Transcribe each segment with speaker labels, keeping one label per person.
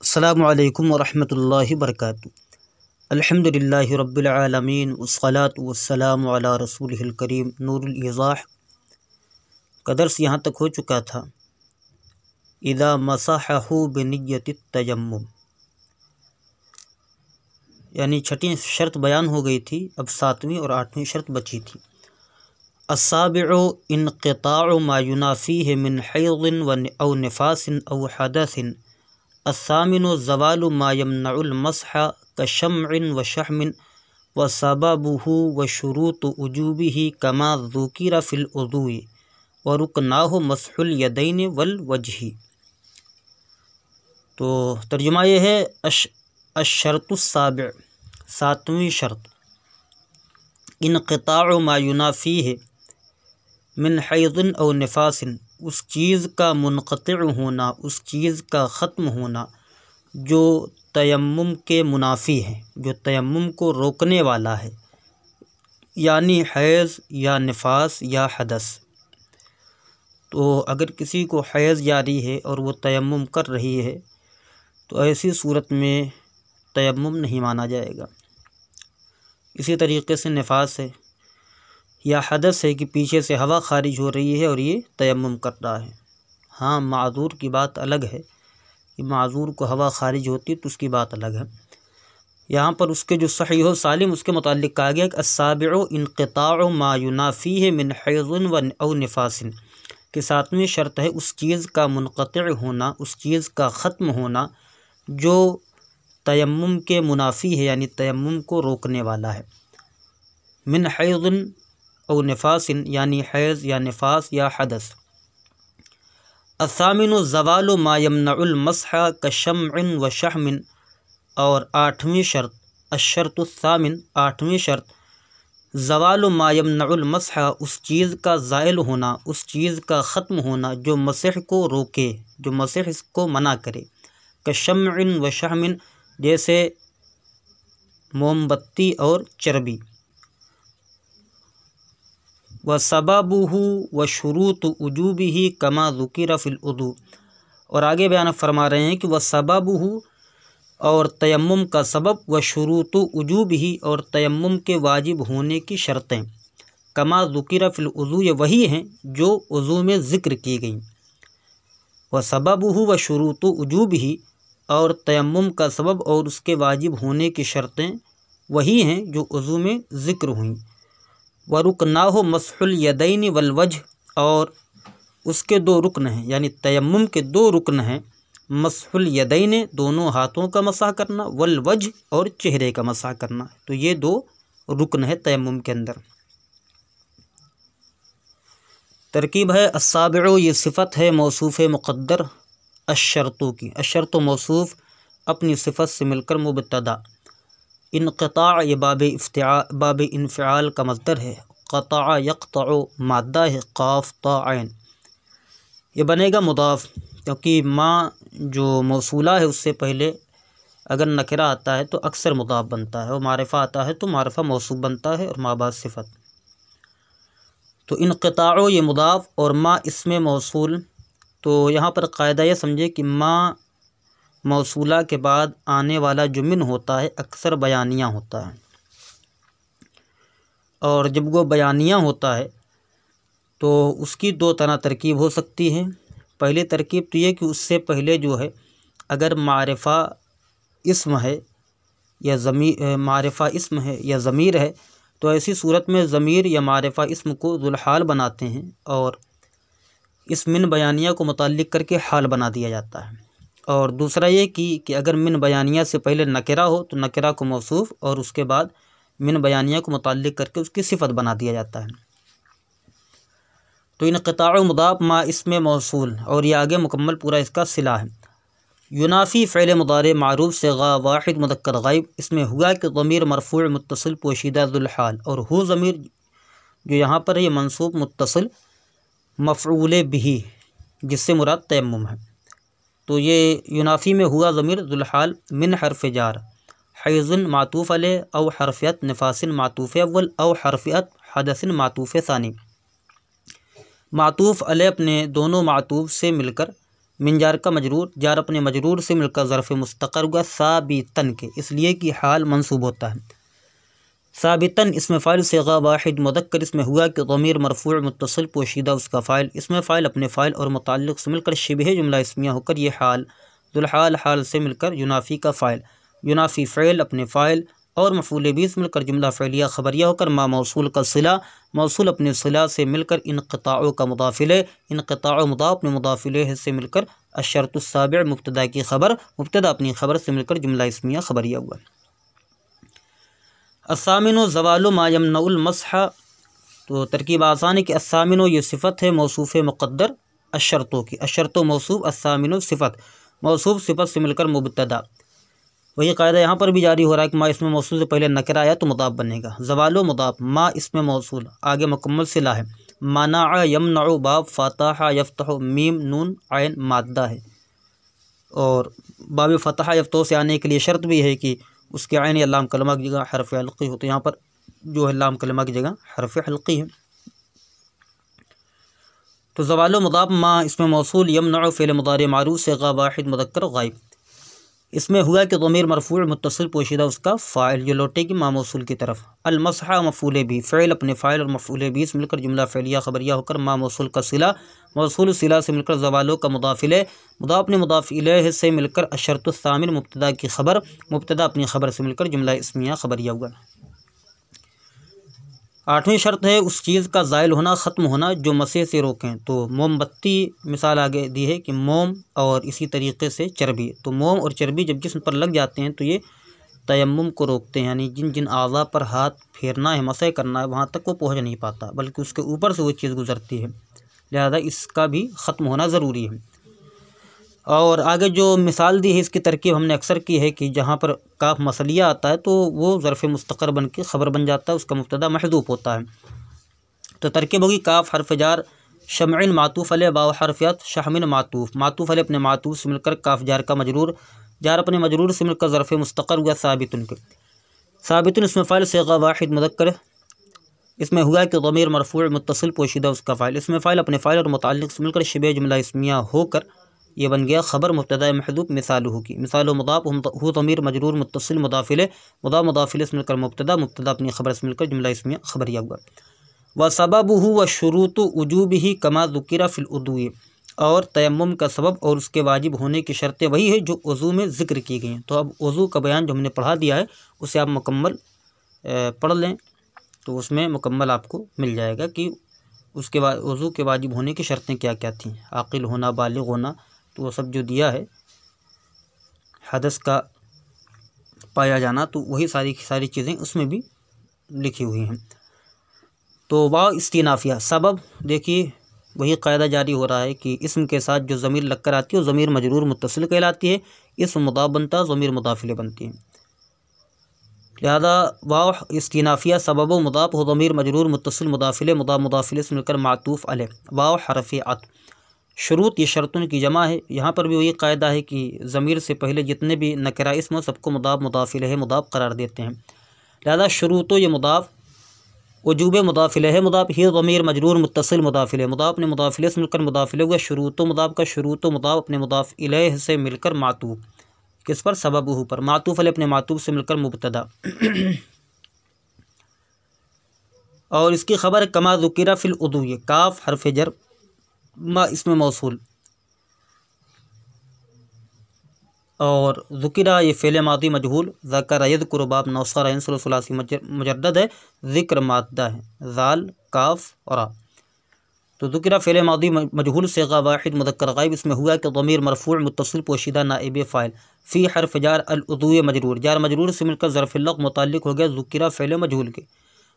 Speaker 1: السلام علیکم ورحمۃ اللہ وبرکاتہ۔ الحمدللہ رب العالمین والصلاة والسلام علی رسولہ الکریم نور الایضاح کا درس یہاں تک ہو چکا تھا۔ اذا مسحہ بنیت التیمم، یعنی چھٹی شرط بیان ہو گئی تھی، اب ساتویں اور آٹھویں شرط بچی تھی۔ السابع انقطاع ما ینافیہ من حیض او نفاس او حدث۔ الثامن زوال ما یمنع المسح کشمع وشحم وسببہ وشروط وجوبہ کما ذکر فی الوضوء ورکناہ مسح الیدین والوجہ۔ تو ترجمہ یہ ہے الشرط السابع، ساتویں شرط، انقطاع ما ینافیہ من حیض او نفاس، اس چیز کا منقطع ہونا، اس چیز کا ختم ہونا جو تیمم کے منافی ہے، جو تیمم کو روکنے والا ہے، یعنی حیض یا نفاس یا حدث۔ تو اگر کسی کو حیض جاری ہے اور وہ تیمم کر رہی ہے تو ایسی صورت میں تیمم نہیں مانا جائے گا۔ اسی طریقے سے نفاس ہے یا حدث ہے کہ پیچھے سے ہوا خارج ہو رہی ہے اور یہ تیمم کر رہا ہے۔ ہاں، معذور کی بات الگ ہے کہ معذور کو ہوا خارج ہوتی تو اس کی بات الگ ہے۔ یہاں پر اس کے جو صحیح و سالم اس کے متعلق کہا گیا کہ السابع انقطاع ما ینافیہ من حیض او نفاس، کہ ساتویں شرط ہے اس چیز کا منقطع ہونا، اس چیز کا ختم ہونا جو تیمم کے منافی ہے، یعنی تیمم کو روکنے والا ہے۔ من حیض او نفاس، یعنی حیض یا نفاس یا حدث۔ الثامن زوال ما یمنع المسح کشمع وشحم، اور آٹھویں شرط، الشرط الثامن، آٹھویں شرط، زوال ما یمنع المسح، اس چیز کا زائل ہونا، اس چیز کا ختم ہونا جو مسح کو روکے، جو مسح اس کو منع کرے۔ کشمع وشحم، جیسے موم بتی اور چربی۔ وسببہ وشروط وجوبہ کما ذکر فی الوضوء، اور آگے بیان فرما رہے ہیں کہ وسببہ، اور تیمم کا سبب، وشروط وجوبہ، اور تیمم کے واجب ہونے کی شرطیں، کما ذکر فی الوضوء، یہ وہی ہیں جو وضو میں ذکر کی گئیں۔ وسببہ وشروط وجوبہ، اور تیمم کا سبب اور اس کے واجب ہونے کی شرطیں وہی ہیں جو وضو میں ذکر ہوئیں۔ وَرُكْنَاهُ مَسْحُ الْيَدَيْنِ وَالْوَجْهِ، اور اس کے دو رکن ہیں، یعنی تیمم کے دو رکن ہیں، مسح الیدین، دونوں ہاتھوں کا مسح کرنا، والوجہ، اور چہرے کا مسح کرنا۔ تو یہ دو رکن ہے تیمم کے اندر۔ ترکیب ہے السابع، یہ صفت ہے موصوف مقدر الشرطوں کی۔ الشرط و موصوف اپنی صفت سے مل کر مبتدا۔ انقطاع، یہ باب انفعال کا مصدر ہے۔ قطع یقطع مادہ ہے، قاف تا عین، یہ بنے گا مضاف، کیونکہ ما جو موصولہ ہے اس سے پہلے اگر نکرہ آتا ہے تو اکثر مضاف بنتا ہے، اور معرفہ آتا ہے تو معرفہ موصوف بنتا ہے، اور ما بعد صفت۔ تو انقطاع یہ مضاف اور ما اسم موصول۔ تو یہاں پر قاعدہ یہ سمجھے کہ ما موصولہ کے بعد آنے والا جو من ہوتا ہے اکثر بیانیہ ہوتا ہے، اور جب وہ بیانیہ ہوتا ہے تو اس کی دو طرح ترکیب ہو سکتی ہے۔ پہلی ترکیب تو یہ کہ اس سے پہلے جو ہے اگر معرفہ اسم ہے یا ضمیر ہے تو ایسی صورت میں ضمیر یا معرفہ اسم کو ذوالحال بناتے ہیں، اور اس من بیانیہ کو متعلق کر کے حال بنا دیا جاتا ہے۔ اور دوسرا یہ کہ اگر من بیانیہ سے پہلے نکرہ ہو تو نکرہ کو موصوف، اور اس کے بعد من بیانیہ کو متعلق کر کے اس کی صفت بنا دیا جاتا ہے۔ تو انقطاع مضاف ما اسم موصول، اور یہ آگے مکمل پورا اس کا صلہ ہے۔ ینافی فعل مضارع معروف صیغہ واحد مذکر غائب، اس میں ہوا کہ ضمیر مرفوع متصل پوشیدہ ذوالحال، اور ہو ضمیر جو یہاں پر ہے یہ منصوب متصل مفعول بہ، جس سے مراد تیمم ہے۔ تو یہ ینافی میں ہوا ضمیر ذوالحال من حرف جار، حیض معطوف علیہ، او حرفیت نفاس معطوف اول، او حرفیت حدث معطوف ثانی۔ معطوف علیہ اپنے دونوں معطوف سے مل کر من جار کا مجرور، جار اپنے مجرور سے مل کر ظرف مستقر ہوا ثابتن کے، اس لیے کہ حال منصوب ہوتا ہے۔ ثابتن اسم فاعل صیغہ واحد مذکر، اس میں ہوا کہ ضمیر مرفوع متصل پوشیدہ اس کا فاعل، اسم فاعل اپنے فاعل اور متعلق سے مل کر شبہ جملہ اسمیہ ہو کر یہ حال ذوالحال حال سے مل کر ینافی کا فاعل، ینافی فعل اپنے فاعل اور مفعول به سے مل کر جملہ فعلیہ خبریہ ہو کر ما موصول کا صلہ، موصول اپنے صلہ سے مل کر انقطاع کا مضاف الیہ، انقطاع مضاف اپنے مضاف الیہ سے مل کر الشرط السابع مبتدا کی خبر، مبتدا اپنی خبر سے مل کر جملہ اسمیہ خبریہ ہوا۔ الثامن زوال ما یمنع المسح، تو ترکیب آسان ہے کہ الثامن یہ صفت ہے موصوف مقدر الشرطوں کی، الشرط و موصوف، الثامن صفت، موصوف صفت سے مل کر مبتدا، وہی قاعدہ یہاں پر بھی جاری ہو رہا ہے کہ ما اسم موصول سے پہلے نکرہ آیا تو مضاف بنے گا، زوال و مضاف، ما اسم موصول آگے مکمل صلہ ہے، منع یمنع باب فتح یفتح میم نون عین مادہ ہے، اور باب فتح یفتح سے آنے کے لیے شرط بھی ہے کہ اس کے عین یا لام کلمہ کی جگہ حرف حلقی ہوتے، یہاں پر جو ہے لام کلمہ کی جگہ حرف حلقی ہے۔ تو زوال و مضاف ما اسم موصول یمنع فعل مضارع معروف صیغہ واحد مذکر غائب، اس میں ہوا کہ ضمیر مرفوع متصل پوشیدہ اس کا فاعل جو لوٹے گی ما موصول کی طرف، المسح مفعول بھی، فعل اپنے فاعل اور مفعول بھی سے مل کر جملہ فعلیہ خبریہ ہو کر ما موصول کا صلہ، موصول صلہ سے مل کر زوالو کا مضاف الیہ، مضاف اپنے مضاف الیہ سے مل کر الشرط الثامن مبتدا کی خبر، مبتدا اپنی خبر سے مل کر جملہ اسمیہ خبریہ ہوا۔ آٹھویں شرط ہے اس چیز کا زائل ہونا ختم ہونا جو مسح سے روکیں، تو موم بتی مثال آگے دی ہے کہ موم اور اسی طریقے سے چربی، تو موم اور چربی جب جسم پر لگ جاتے ہیں تو یہ تیمم کو روکتے ہیں، یعنی جن جن اعضاء پر ہاتھ پھیرنا ہے مسح کرنا ہے وہاں تک وہ پہنچ نہیں پاتا بلکہ اس کے اوپر سے وہ چیز گزرتی ہے، لہذا اس کا بھی ختم ہونا ضروری ہے۔ اور آگے جو مثال دی ہے اس کی ترکیب ہم نے اکثر کی ہے کہ جہاں پر کاف مصلیہ آتا ہے تو وہ ظرف مستقر بن کے خبر بن جاتا ہے، اس کا مبتدا محذوف ہوتا ہے، تو ترکیب ہوگی کاف حرف جار شمع معطوف علیہ واو حرفیات شحم معطوف، معطوف علیہ اپنے معطوف سے مل کر کاف جار کا مجرور، جار اپنے مجرور سے مل کر ظرف مستقر ہوا ثابتن کے، ثابتن اسم فاعل صیغہ واحد مذکر، اس میں ہوا کہ ضمیر مرفوع متصل پوشیدہ اس کا فاعل، اس میں فاعل اپنے فاعل اور متعلق سے مل کر شبہ جملہ اسمیہ ہو کر یہ بن گیا خبر مبتدا محذوف مثال ہوگی، مثال و مضاف ہو ضمیر مجرور متصل مضاف الیہ، مضاف الیہ سے مل کر مبتدا، مبتدا اپنی خبر سے مل کر جملہ اسمیہ خبریہ ہوا۔ وسببہ وشروط وجوبہ کما ذکر فی الوضوء، اور تیمم کا سبب اور اس کے واجب ہونے کی شرطیں وہی ہے جو وضو میں ذکر کی گئی ہیں، تو اب وضو کا بیان جو ہم نے پڑھا دیا ہے اسے آپ مکمل پڑھ لیں تو اس میں مکمل آپ کو مل جائے گا کہ اس کے وضو کے واجب ہونے کی شرطیں کیا کیا تھیں، عاقل ہونا، بالغ ہونا، تو وہ سب جو دیا ہے، حدث کا پایا جانا، تو وہی ساری چیزیں اس میں بھی لکھی ہوئی ہیں۔ تو واو استینافیہ سبب، دیکھیے وہی قاعدہ جاری ہو رہا ہے کہ اسم کے ساتھ جو ضمیر لگ کر آتی ہے وہ ضمیر مجرور متصل کہلاتی ہے، اسم مضاف بنتا ہے، ضمیر مضاف الیہ بنتی ہے، لہذا واو استینافیہ سبب و مضاف ہو ضمیر مجرور متصل مضاف الیہ، مضاف الیہ سے مل کر معطوف علیہ، واو حرف عطف، شروط یہ شرطوں کی جمع ہے، یہاں پر بھی وہی قاعدہ ہے کہ ضمیر سے پہلے جتنے بھی نکرہ اسم ہو سب کو مضاف الیہ مضاف قرار دیتے ہیں، لہذا شروط یہ مضاف، وجوب مضاف الیہ مضاف، ہی ضمیر مجرور متصل مضاف الیہ، مضاف اپنے مضاف الیہ سے مل کر مضاف الیہ ہوا، شروط مضاف کا شروط مضاف اپنے مضاف الیہ سے مل کر معطوف، کس پر؟ سببہ پر، معطوف علیہ اپنے معطوف سے مل کر مبتدا، اور اس کی خبر کما ذکر فی الوضوء، کاف حرف جر ما اسم موصول، اور ذکرہ یہ فعل ماضی مجہول، ذکر یذکر باب نوصر عنصر ثلاثی مجردد ہے، ذکر مادہ ہے، ذال کاف اور تو ذکرہ فعل ماضی مجہول صیغہ واحد مذکر غائب، اس میں ہوا کہ ضمیر مرفوع متصل پوشیدہ نائب فاعل، فی حرف جار الوضوء مجرور، جار مجرور سے مل کر ظرف اللغو متعلق ہو گیا ذکرہ فعل مجہول کے،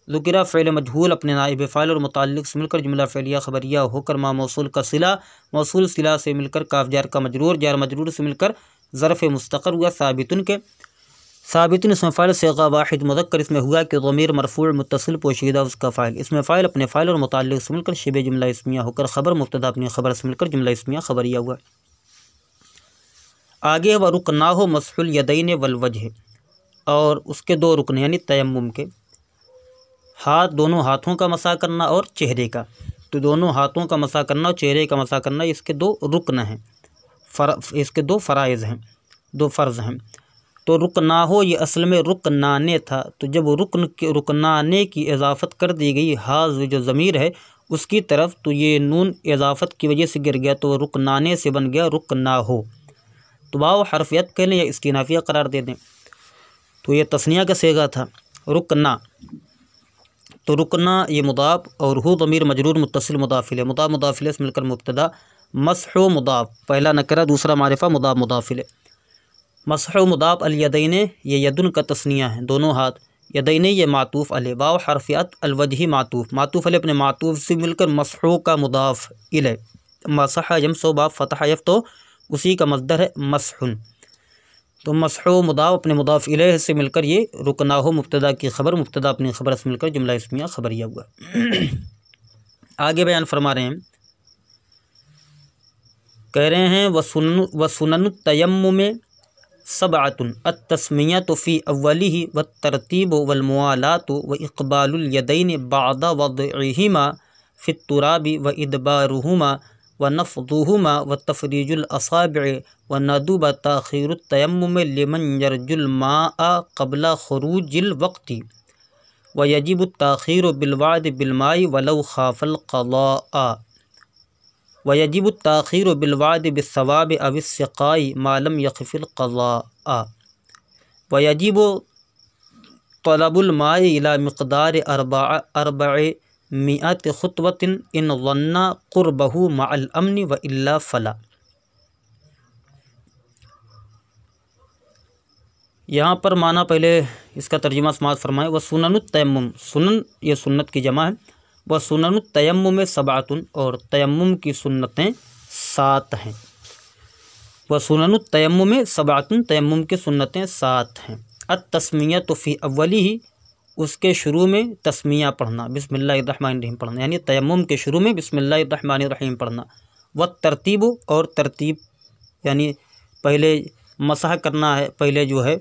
Speaker 1: ذکرہ فعل مجہول اپنے نائب فاعل اور متعلق سے مل کر جملہ فعلیہ خبریہ ہو کر ما موصول کا صلہ، موصول صلہ سے مل کر کاف جار کا مجرور، جار مجرور سے مل کر ظرف مستقر ہوا ثابتن کے، ثابتن اسم فاعل صیغہ واحد مذکر، اس میں ہوا کہ ضمیر مرفوع متصل پوشیدہ اس کا فاعل، اس میں فاعل اپنے فاعل اور متعلق سے مل کر شبہ جملہ اسمیہ ہو کر خبر، مبتدا اپنی خبر سے مل کر جملہ اسمیہ خبریہ ہوا۔ آگے ورکناہ مسح الیدین والوجہ، اور اس کے دو رکن یعنی تیمم کے، ہاتھ دونوں ہاتھوں کا مسح کرنا اور چہرے کا، تو دونوں ہاتھوں کا مسح کرنا اور چہرے کا مسح کرنا اس کے دو رکن ہیں، اس کے 2 فرائض ہیں، 2 فرض ہیں۔ تو رکنا ہو یہ اصل میں رکنانے تھا، تو جب رکنانے کی اضافت کر دی گئی حاض جو ضمیر ہے اس کی طرف، تو یہ نون اضافت کی وجہ سے گر گیا، تو رکنانے سے بن گیا رکنا ہو۔ تو واو حرفیت کہہ لیں یا استینافیہ قرار دے دیں، تو یہ تثنیہ کا صیغہ تھا رکنا۔ تو رکنا یہ مضاف اور ہو ضمیر مجرور متصل مضاف الیہ، مضاف مضاف الیہ سے مل کر مبتدا، مسح مضاف پہلا نکرہ دوسرا معرفہ مضاف مضاف الیہ۔ مسح مضاف الیدین یہ یدن کا تثنیہ ہے، دونوں ہاتھ، یدین یہ معطوف علیہ، واو حرفیت الوجہ معطوف علیہ اپنے معطوف سے مل کر مسحو کا مضاف الیہ، مسح یمسح باب فتح یفتح اسی کا مصدر ہے مسحن، تو مسحو مضاف اپنے مضاف الیہ سے مل کر یہ رکنا ہو مبتدا کی خبر، مبتدا اپنی خبر سے مل کر جملہ اسمیہ خبریہ ہوا۔ آگے بیان فرما رہے ہیں، کہہ رہے ہیں وسنن التیمم سبعۃ التسمیۃ فی اولہ والترتیب والموالات واقبال الیدین بعد وضعہما فی التراب وادبارہما ونفضہما وتفریج الاصابع وندب تاخیر التیمم لمن یرجو الماء قبل خروج الوقت ویجب التاخیر بالوعد بالماء ولو خاف القضاء ویجب التاخیر بالوعد بالثواب او السقاء ما لم یخف القضاء ویجب طلب الماء الى مقدار 400 خطوۃ ان ظن قربہ مع الامن والا فلا۔ یہاں پر معنی پہلے اس کا ترجمہ سماعت فرمائے، وسنن التیمم، سنن یہ سنت کی جمع ہے، وسنن التیمم سبعۃ اور تیمم کی سنتیں 7 ہیں، وسنن التیمم سبعۃ تیمم کی سنتیں 7 ہیں، التسمیۃ فی اولہ اس کے شروع میں تسمیہ پڑھنا، بسم اللہ الرحمن الرحیم پڑھنا، یعنی تیمم کے شروع میں بسم اللہ الرحمن الرحیم پڑھنا، والترتیب اور ترتیب یعنی پہلے مسح کرنا ہے، پہلے جو ہے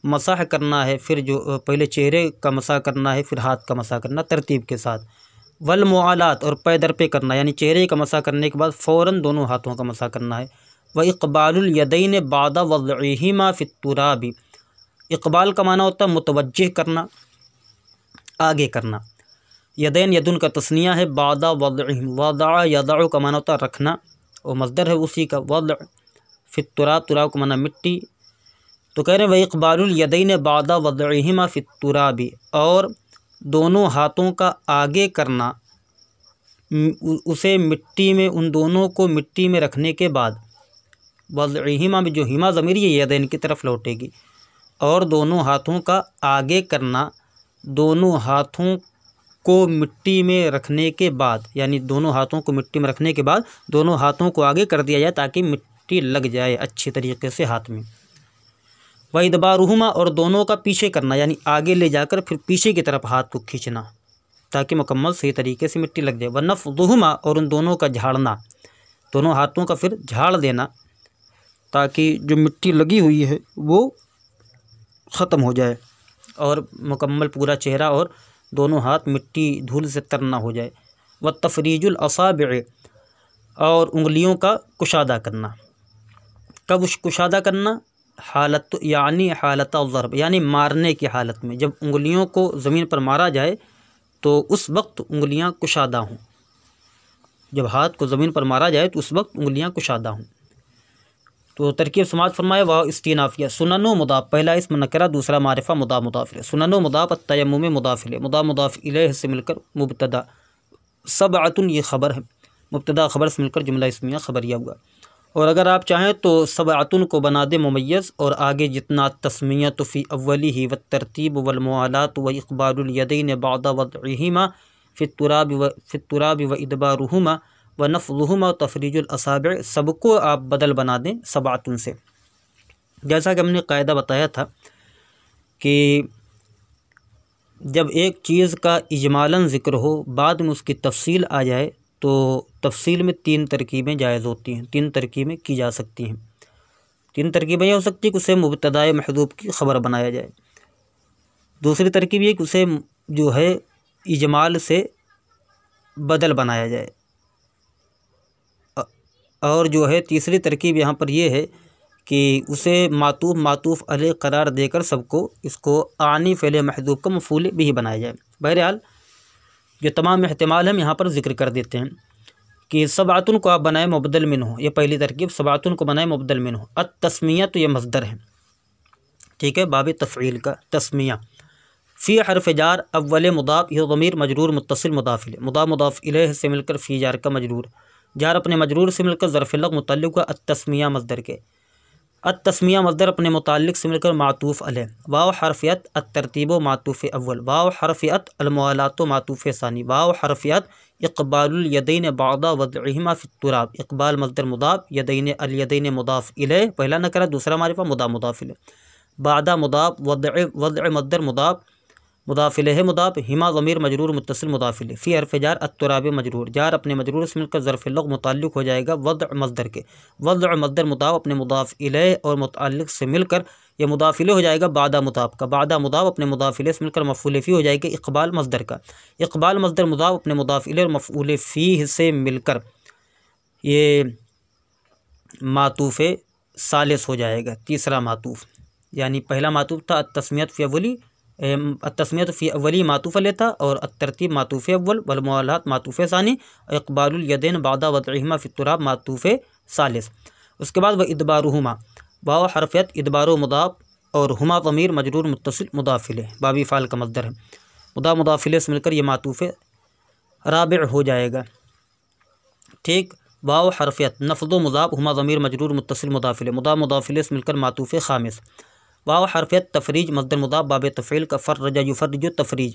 Speaker 1: مسح کرنا ہے، پھر جو پہلے چہرے کا مسح کرنا ہے پھر ہاتھ کا مسح کرنا ترتیب کے ساتھ، والموالات اور پے در پہ کرنا، یعنی چہرے کا مسح کرنے کے بعد فوراً دونوں ہاتھوں کا مسح کرنا ہے، واقبال الیدین بعد وضعہما فی التراب، اقبال کا معنی ہوتا ہے متوجہ کرنا، آگے کرنا، یدین یدن کا تثنیہ ہے، بعد وضعہما، وضع یضع کا معنی ہوتا ہے رکھنا، اور مصدر ہے اسی کا وضع، فی التراب تراب کا معنی مٹی، تو کہہ رہے ہیں واقبال الیدین بعد وضعہما فی التراب، اور دونوں ہاتھوں کا آگے کرنا اسے مٹی میں، ان دونوں کو مٹی میں رکھنے کے بعد، وضعہما میں جو ہما ضمیر یہ یدین کی طرف لوٹے گی، اور دونوں ہاتھوں کا آگے کرنا دونوں ہاتھوں کو مٹی میں رکھنے کے بعد، یعنی دونوں ہاتھوں کو مٹی میں رکھنے کے بعد دونوں ہاتھوں کو آگے کر دیا جائے تاکہ مٹی لگ جائے اچھی طریقے سے ہاتھ میں، وادبارہما اور دونوں کا پیچھے کرنا، یعنی آگے لے جا کر پھر پیچھے کی طرف ہاتھ کو کھینچنا تاکہ مکمل صحیح طریقے سے مٹی لگ جائے، ونفضہما اور ان دونوں کا جھاڑنا، دونوں ہاتھوں کا پھر جھاڑ دینا تاکہ جو مٹی لگی ہوئی ہے وہ ختم ہو جائے اور مکمل پورا چہرہ اور دونوں ہاتھ مٹی دھول سے تر نہ ہو جائے، والتفریج الاصابع اور انگلیوں کا کشادہ کرنا، کب کشادہ کرنا؟ حالت یعنی حالت ضرب یعنی مارنے کی حالت میں، جب انگلیوں کو زمین پر مارا جائے تو اس وقت انگلیاں کشادہ ہوں، جب ہاتھ کو زمین پر مارا جائے تو اس وقت انگلیاں کشادہ ہوں۔ تو ترکیب سماعت فرمائے واو استینافیہ، سنن و مضاف پہلا اسم نکرہ دوسرا معرفہ مضاف مضاف الیہ، سنن و مضاف التیمم مضاف الیہ، مضاف مضاف الیہ سے مل کر مبتدا، سبعۃ یہ خبر ہے، مبتدا خبر سے مل کر جملہ اسمیہ خبریہ ہوا، اور اگر آپ چاہیں تو سبعۃ کو بنا دے ممیز اور آگے جتنا تسمیۃ فی اولہ والترتیب والموالات واقبال الیدین بعد وضعہما فی التراب وادبارہما ونفضہما تفریج الاصابع، سب کو آپ بدل بنا دیں سبعۃ سے، جیسا کہ ہم نے قاعدہ بتایا تھا کہ جب ایک چیز کا اجمالاً ذکر ہو بعد میں اس کی تفصیل آ جائے تو تفصیل میں 3 ترکیبیں جائز ہوتی ہیں، 3 ترکیبیں کی جا سکتی ہیں، 3 ترکیبیں یہ ہو سکتی ہیں کہ اسے مبتدائے محذوف کی خبر بنایا جائے، دوسری ترکیب یہ کہ اسے جو ہے اجمال سے بدل بنایا جائے، اور جو ہے تیسری ترکیب یہاں پر یہ ہے کہ اسے معطوف علیہ قرار دے کر سب کو اس کو اعنی فعل محذوف کا مفعول بھی بنایا جائے۔ بہرحال جو تمام احتمال ہم یہاں پر ذکر کر دیتے ہیں کہ سبعۃ کو آپ بنائیں مبدل منہ، یہ پہلی ترکیب، سبعۃ کو بنائیں مبدل منہ۔ التسمیہ تو یہ مصدر ہے، ٹھیک ہے، باب تفعیل کا تسمیہ۔ فی حرف جار اول مضاف، یہ ضمیر مجرور متصل مضاف الیہ، مضاف الیہ سے مل کر فی جار کا مجرور، جار اپنے مجرور سے مل کر ظرف لغو متعلق ہوا التسمیہ مصدر کے، التسمیہ مصدر اپنے متعلق سے مل کر معطوف علیہ۔ واو حرفیت الترتیب و معطوف اول، واو حرفیت الموالات و معطوف ثانی، واو حرفیت اقبال الیدین بعد وضعہما فی التراب، اقبال مصدر مضاف، یدین الیدین مضاف الیہ، پہلا نکرہ دوسرا معرفہ مضاف الیہ، بعد مضاف، وضع مصدر مضاف الیہ مضاف، ہما ضمیر مجرور متصل مضاف الیہ، فی حرف جار التراب مجرور، جار اپنے مجرور سے مل کر ظرف لغو متعلق ہو جائے گا وضع مصدر کے، وضع مصدر مضاف اپنے مضاف الیہ اور متعلق سے مل کر یہ مضاف الیہ ہو جائے گا بعد مضاف کا، بعد مضاف اپنے مضاف الیہ سے مل کر مفعول فی ہو جائے گا اقبال مصدر کا، اقبال مصدر مضاف اپنے مضاف الیہ اور مفعول فی سے مل کر یہ معطوف ثالث ہو جائے گا، تیسرا معطوف، یعنی پہلا معطوف تھا التسمیۃ فی اولی معطوف علیہ تھا، اور الترتیب معطوف اول، والموالات معطوف ثانی، اقبال الیدین بعد وضعہما فی التراب معطوف ثالث۔ اس کے بعد وہ ادبارہما، واو حرفیت ادبار و مضاف اور ہما ضمیر مجرور متصل مضاف الیہ، بابی فعل کا مصدر ہے، مضاف الیہ سے مل کر یہ معطوف رابع ہو جائے گا، ٹھیک۔ واو حرفیت نفض و مضاف، ہما ضمیر مجرور متصل مضاف الیہ، مضاف الیہ سے مل کر معطوف خامس۔ واو حرفیت تفریج مصدر مضاف باب تفعیل کا، فرج یفرج تفریج،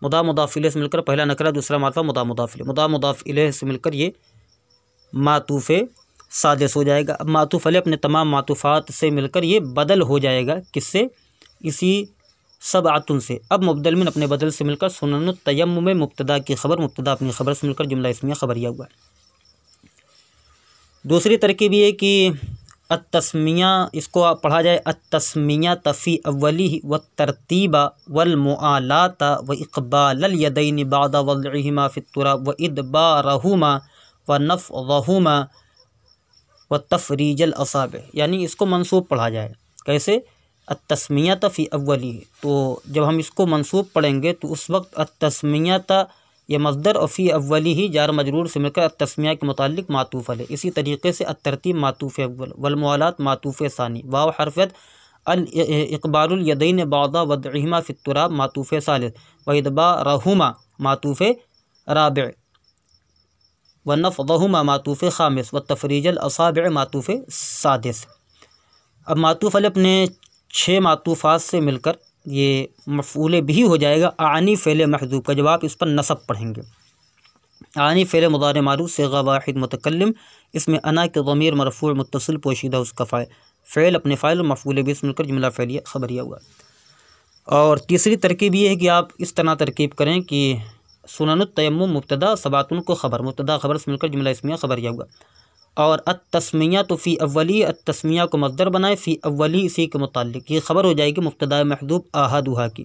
Speaker 1: مضاف الیہ سے مل کر پہلا نکرہ دوسرا معرفہ مضاف الیہ، مضاف الیہ سے مل کر یہ معطوف سادس ہو جائے گا۔ اب معطوف علیہ اپنے تمام معطوفات سے مل کر یہ بدل ہو جائے گا، کس سے؟ اسی سبعۃ سے۔ اب مبدل من اپنے بدل سے مل کر سنن التیمم میں مبتدا کی خبر، مبتدا اپنی خبر سے مل کر جملہ اسمیہ خبریہ ہوا۔ دوسری ترکیب یہ کہ التسمیہ، اس کو پڑھا جائے التسمیہ فی اولی والترتیب والمؤالات واقبال الیدین بعد وضعہما فی التراب وادبارہما ونفضہما وتفریج الاصابع، یعنی اس کو منصوب پڑھا جائے، کیسے؟ التسمیہ فی اولی، تو جب ہم اس کو منصوب پڑھیں گے تو اس وقت التسمیہ یہ مصدر اور فی اولی ہی جار مجرور سے مل کر التسمیہ کے متعلق معطوف علیہ، اسی طریقے سے الترتیب معطوف اول، والموالات معطوف ثانی، واو حرفیت اقبال الیدین بعد وضعہما فی التراب معطوف ثالث، وادبارہما معطوف رابع، ونفضہما معطوف خامس، وتفریج الاصابع معطوف سادس۔ اب معطوف علیہ اپنے 6 معطوفات سے مل کر یہ مفعول بھی ہو جائے گا اعنی فعل محذوف کا، جب آپ اس پر نصب پڑھیں گے۔ اعنی فعل مضارع معروف صیغہ واحد متکلم، اس میں انا کے ضمیر مرفوع متصل پوشیدہ اس کا فعل اپنے فاعل مفعول بھی سے مل کر جملہ فعلیہ خبریہ ہوا۔ اور تیسری ترکیب یہ ہے کہ آپ اس طرح ترکیب کریں کہ سنن التیمم مبتدا، سبعۃ کو خبر، مبتدا خبر سے مل کر جملہ اسمیہ خبریہ ہوا، اور التسمیہ تو فی اولی، التسمیہ کو مصدر بنائے، فی اولی اسی کے متعلق یہ خبر ہو جائے گی مبتدا محذوف احدھا کی،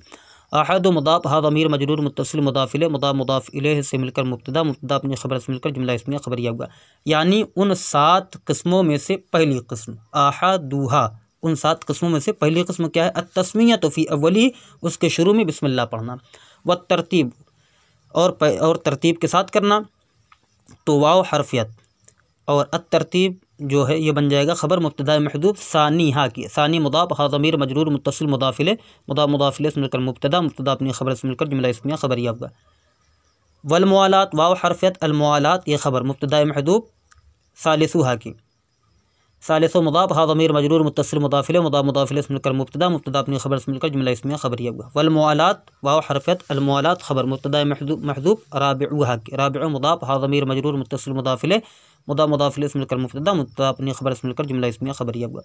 Speaker 1: احد مضاف، ہا ضمیر مجرور متصل مضاف الیہ، مضاف الیہ سے مل کر مبتدا اپنی خبر سے مل کر جملہ اسمیہ خبریہ ہوا، یعنی ان 7 قسموں میں سے پہلی قسم احدھا، ان 7 قسموں میں سے پہلی قسم کیا ہے؟ التسمیہ تو فی اولی، اس کے شروع میں بسم اللہ پڑھنا، والترتیب اور ترتیب کے ساتھ کرنا، تو واو حرفیت اور الترتیب جو ہے یہ بن جائے گا خبر مبتدا محذوف ثانی ہا کی، ثانی مضاف، ہا ضمیر مجرور متصل مضاف الیہ، مضاف الیہ سے مل کر مبتدا اپنی خبر سے مل کر جملہ اسمیہ خبریہ ہوگا۔ والموالات، واو حرفیت الموالات یہ خبر مبتدا محذوف ثالثھا کی، ثالث مضاف، ہا ضمیر مجرور متصل مضاف الیہ، مضاف الیہ سے مل کر مبتدا اپنی خبر سے مل کر جملہ اسمیہ خبریہ ہوگا۔ والموالات، واو حرفیت الموالات خبر مبتدا محذوف رابعھا کی، رابع مضاف، ہا ضمیر مجرور متصل مضاف الیہ، مضاف الیہ سے مل کر مبتدا اپنی خبر سے مل کر جملہ اسمیہ خبریہ ہوگا۔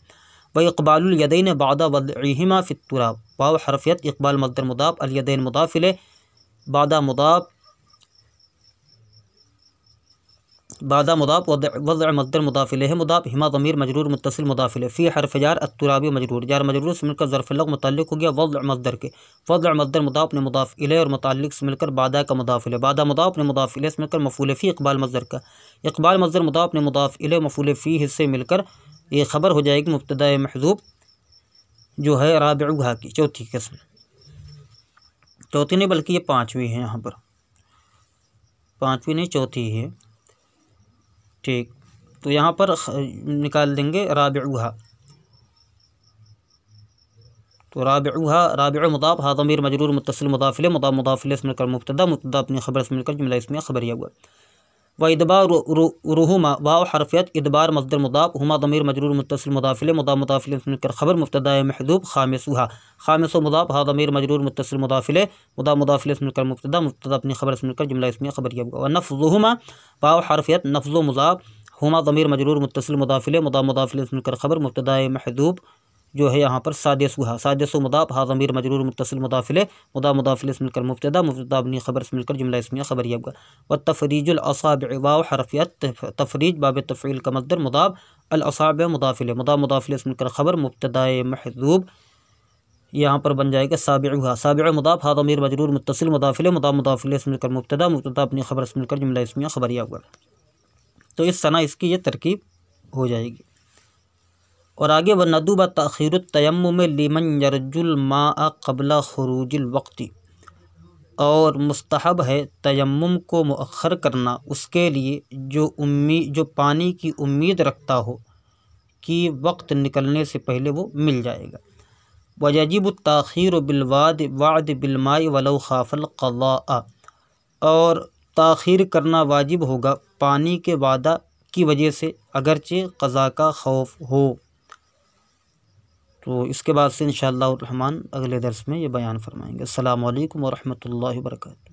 Speaker 1: واقبال الیدین بعد وضعہما فی التراب، واو حرفیت اقبال مصدر مضاف، الیدین مضاف الیہ، بعد مضاف بعد مضاف وضع مصدر مضاف الیہ مضاف ہما ضمیر مجرور متصل مضاف الیہ فی حرف جار الترابی مجرور جار مجرور سے مل کر ظرف اللغو متعلق ہو گیا وضع مصدر کے وضع مصدر مضاف نے مضاف الیہ اور متعلق سے مل کر بعدہ کا مضاف الیہ بعدہ مضاف نے مضاف الیہ سے مل کر مفعول فی اقبال مصدر کا اقبال مصدر مضاف نے مضاف الیہ مفعول فی سے مل کر یہ خبر ہو جائے گی مبتدا محذوف جو ہے رابعہ کی چوتھی قسم چوتھی نہیں بلکہ یہ پانچویں ہے یہاں پر پانچویں نہیں چوتھی ہے ٹھیک تو یہاں پر نکال دیں گے رابعہ تو رابع مضاف ہا ضمیر مجرور متصل مضاف الیہ مضاف الیہ سے مل کر مبتدا اپنی خبر سے مل کر جملہ اسمیہ خبریہ ہوا و ادبار رہما واو حرفیت ادبار مصدر مضاف ہما ضمیر مجرور متصل مضاف الیہ مضاف الیہ سے مل کر خبر مبتدا محذوف خامس مضاف ہا ضمیر مجرور متصل مضاف الیہ مضاف الیہ سے مل کر مبتدا اپنی خبر سے مل کر جملہ اسمیہ خبریہ ہوا و نفظہما واو حرفیت نفظ و مضاف ہما ضمیر مجرور متصل مضاف الیہ مضاف الیہ سے مل کر خبر مبتدا محذوف جو ہے یہاں پر سادس مضاف ہا ضمیر مجرور متصل مضاف الیہ مضاف الیہ سے مل کر مبتدا اپنی خبر سے مل کر جملہ اسمیہ خبریہ ہوا والتفریج الاصابع واو حرفیت تفریج باب تفعیل کا مصدر مضاف الاصابع مضاف الیہ سے مل کر خبر مبتدا محذوف یہاں پر بن جائے گا سابع مضاف ہا ضمیر مجرور متصل مضاف الیہ مضاف الیہ سے مل کر مبتدا اپنی خبر سے مل کر جملہ اسمیہ خبریہ ہوا تو اس طرح اس کی یہ ترکیب ہو جائے گی اور آگے وندوب تاخیر التیمم لمن یرجو الماء قبل خروج الوقت اور مستحب ہے تیمم کو مؤخر کرنا اس کے لیے جو پانی کی امید رکھتا ہو کہ وقت نکلنے سے پہلے وہ مل جائے گا ویجب التاخیر بالوعد بالماء ولو خاف القضاء اور تاخیر کرنا واجب ہوگا پانی کے وعدہ کی وجہ سے اگرچہ قضاء کا خوف ہو تو اس کے بعد سے انشاءاللہ الرحمن اگلے درس میں یہ بیان فرمائیں گے السلام علیکم ورحمۃ اللہ وبرکاتہ